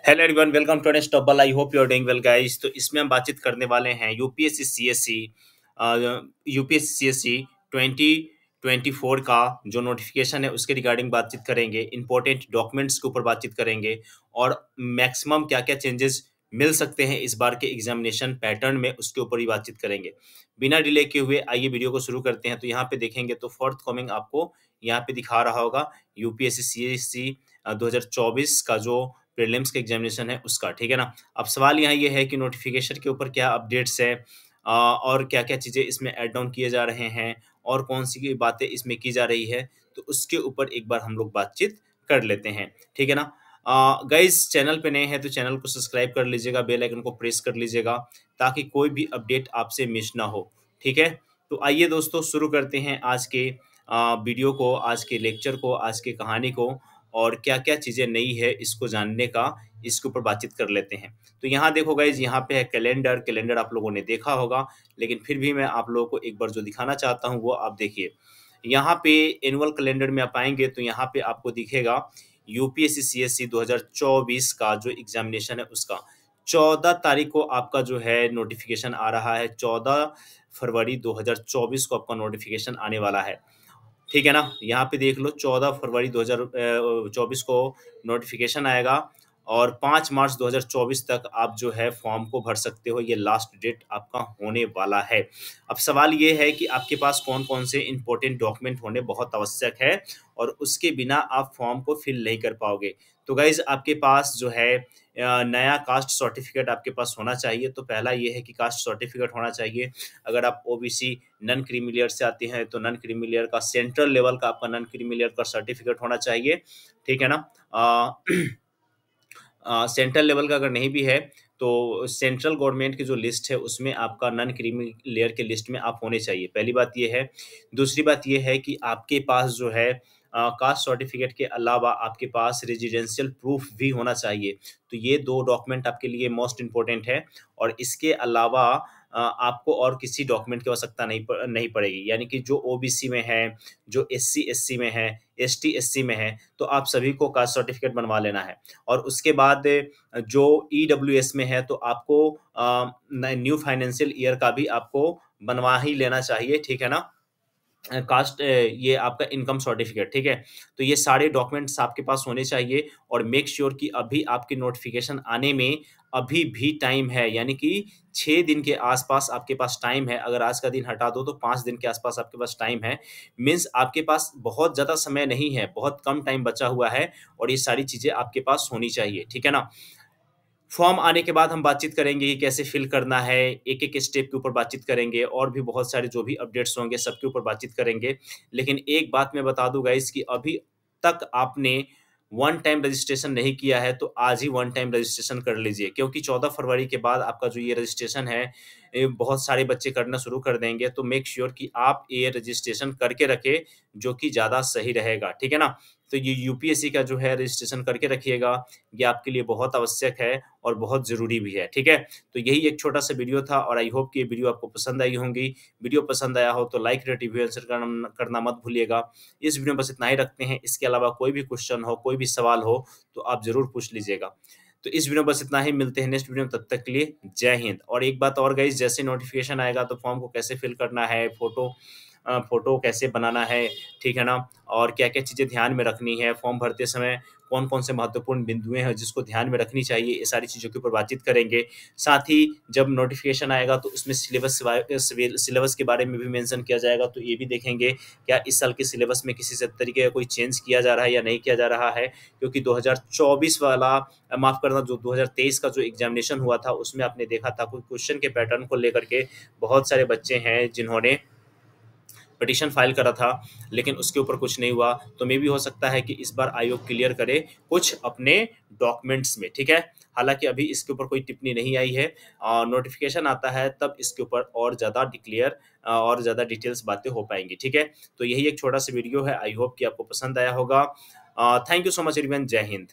Hello everyone, welcome to next topic. I hope you are doing well guys. तो इसमें हम बातचीत करने वाले हैं यूपीएससी 2024 का जो नोटिफिकेशन है उसके रिगार्डिंग बातचीत करेंगे। इंपॉर्टेंट डॉक्यूमेंट्स के ऊपर बातचीत करेंगे और मैक्सिमम क्या क्या चेंजेस मिल सकते हैं इस बार के एग्जामिनेशन पैटर्न में, उसके ऊपर ही बातचीत करेंगे। बिना डिले के हुए आइए वीडियो को शुरू करते हैं। तो यहाँ पे देखेंगे तो फोर्थ कमिंग आपको यहाँ पे दिखा रहा होगा यूपीएससी सीएससी 2024 का जो प्रीलिम्स का एग्जामिनेशन है उसका, ठीक है ना। अब सवाल यहाँ ये है कि नोटिफिकेशन के ऊपर क्या अपडेट्स है, और क्या क्या चीज़ें इसमें ऐड डाउन किए जा रहे हैं और कौन सी की बातें इसमें की जा रही है, तो उसके ऊपर एक बार हम लोग बातचीत कर लेते हैं, ठीक है ना। गाइस, चैनल पे नए हैं तो चैनल को सब्सक्राइब कर लीजिएगा, बेल आइकन को प्रेस कर लीजिएगा ताकि कोई भी अपडेट आपसे मिस ना हो, ठीक है। तो आइए दोस्तों, शुरू करते हैं आज के वीडियो को, आज के लेक्चर को, आज की कहानी को, और क्या-क्या चीज़ें नई है इसको जानने का, इसके ऊपर बातचीत कर लेते हैं। तो यहाँ देखो गाइज़, यहाँ पे है कैलेंडर। कैलेंडर आप लोगों ने देखा होगा, लेकिन फिर भी मैं आप लोगों को एक बार जो दिखाना चाहता हूँ वो आप देखिए। यहाँ पे एनुअल कैलेंडर में आप आएँगे तो यहाँ पे आपको दिखेगा यूपीएससी सीएससी 2024 का जो एग्ज़ामिनेशन है उसका 14 तारीख को आपका जो है नोटिफ़िकेशन आ रहा है। 14 फरवरी 2024 को आपका नोटिफ़िकेशन आने वाला है। ठीक है ना? यहाँ पे देख लो 14 फरवरी 2024 को नोटिफ़िकेशन आएगा और 5 मार्च 2024 तक आप जो है फॉर्म को भर सकते हो। ये लास्ट डेट आपका होने वाला है। अब सवाल ये है कि आपके पास कौन-कौन से इम्पोर्टेंट डॉक्यूमेंट होने बहुत आवश्यक है और उसके बिना आप फॉर्म को फिल नहीं कर पाओगे। तो गाइज़, आपके पास जो है नया कास्ट सर्टिफ़िकेट आपके पास होना चाहिए। तो पहला ये है कि कास्ट सर्टिफ़िकेट होना चाहिए। अगर आप ओबीसी नॉन क्रीमी लेयर से आते हैं तो नॉन क्रीमी लेयर का सेंट्रल लेवल का आपका नॉन क्रीमी लेयर का सर्टिफिकेट होना चाहिए, ठीक है ना। सेंट्रल लेवल का अगर नहीं भी है तो सेंट्रल गवर्नमेंट की जो लिस्ट है उसमें आपका नॉन क्रीमी लेयर के लिस्ट में आप होने चाहिए। पहली बात ये है। दूसरी बात ये है कि आपके पास जो है कास्ट सर्टिफिकेट के अलावा आपके पास रेजिडेंशियल प्रूफ भी होना चाहिए। तो ये दो डॉक्यूमेंट आपके लिए मोस्ट इम्पोर्टेंट है और इसके अलावा आपको और किसी डॉक्यूमेंट की आवश्यकता नहीं पड़ेगी। यानी कि जो ओबीसी में है, जो एससी एससी में है, एसटी एससी में है, तो आप सभी को कास्ट सर्टिफिकेट बनवा लेना है। और उसके बाद जो ईडब्ल्यूएस में है तो आपको न्यू फाइनेंशियल ईयर का भी आपको बनवा ही लेना चाहिए, ठीक है ना। कास्ट ये आपका इनकम सर्टिफिकेट, ठीक है। तो ये सारे डॉक्यूमेंट्स आपके पास होने चाहिए और मेक श्योर कि अभी आपकी नोटिफिकेशन आने में अभी भी टाइम है। यानी कि 6 दिन के आसपास आपके पास टाइम है। अगर आज का दिन हटा दो तो 5 दिन के आसपास आपके पास टाइम है। मीन्स आपके पास बहुत ज़्यादा समय नहीं है, बहुत कम टाइम बचा हुआ है और ये सारी चीज़ें आपके पास होनी चाहिए, ठीक है ना। फॉर्म आने के बाद हम बातचीत करेंगे कि कैसे फिल करना है, एक-एक स्टेप के ऊपर बातचीत करेंगे और भी बहुत सारे जो भी अपडेट्स होंगे सबके ऊपर बातचीत करेंगे। लेकिन एक बात मैं बता दूँ गाइज़ कि अभी तक आपने वन टाइम रजिस्ट्रेशन नहीं किया है तो आज ही वन टाइम रजिस्ट्रेशन कर लीजिए, क्योंकि 14 फरवरी के बाद आपका जो ये रजिस्ट्रेशन है बहुत सारे बच्चे करना शुरू कर देंगे। तो मेक श्योर कि आप ये रजिस्ट्रेशन करके रखें, जो कि ज़्यादा सही रहेगा, ठीक है ना। तो ये यूपीएससी का जो है रजिस्ट्रेशन करके रखिएगा, ये आपके लिए बहुत आवश्यक है और बहुत ज़रूरी भी है, ठीक है। तो यही एक छोटा-सा वीडियो था और आई होप कि ये वीडियो आपको पसंद आई होंगी। वीडियो पसंद आया हो तो लाइक, रेट, रिव्यू, आंसर करना मत भूलिएगा। इस वीडियो में बस इतना ही रखते हैं। इसके अलावा कोई भी क्वेश्चन हो, कोई भी सवाल हो तो आप ज़रूर पूछ लीजिएगा। तो इस वीडियो में बस इतना ही, मिलते हैं नेक्स्ट वीडियो में, तब तक के लिए जय हिंद। और एक बात और गाइस, जैसे नोटिफिकेशन आएगा तो फॉर्म को कैसे फिल करना है, फ़ोटो कैसे बनाना है, ठीक है ना? और क्या-क्या चीज़ें ध्यान में रखनी है, फॉर्म भरते समय कौन-कौन से महत्वपूर्ण बिंदुएँ हैं जिसको ध्यान में रखनी चाहिए, ये सारी चीज़ों के ऊपर बातचीत करेंगे। साथ ही जब नोटिफिकेशन आएगा तो उसमें सिलेबस के बारे में भी मेंशन किया जाएगा, तो ये भी देखेंगे क्या इस साल के सिलेबस में किसी से तरीके का कोई चेंज किया जा रहा है या नहीं किया जा रहा है। क्योंकि 2024 वाला माफ़ करना, जो 2023 का जो एग्ज़ामिनेशन हुआ था उसमें आपने देखा था कोई क्वेश्चन के पैटर्न को लेकर के बहुत सारे बच्चे हैं जिन्होंने पिटीशन फाइल करा था, लेकिन उसके ऊपर कुछ नहीं हुआ। तो मे बी हो सकता है कि इस बार आयोग क्लियर करे कुछ अपने डॉक्यूमेंट्स में, ठीक है। हालाँकि अभी इसके ऊपर कोई टिप्पणी नहीं आई है। नोटिफ़िकेशन आता है तब इसके ऊपर और ज़्यादा और ज़्यादा डिटेल्स बातें हो पाएँगी, ठीक है। तो यही एक छोटा-सा वीडियो है। आई होप कि आपको पसंद आया होगा। Thank you so much everyone. जय हिंद।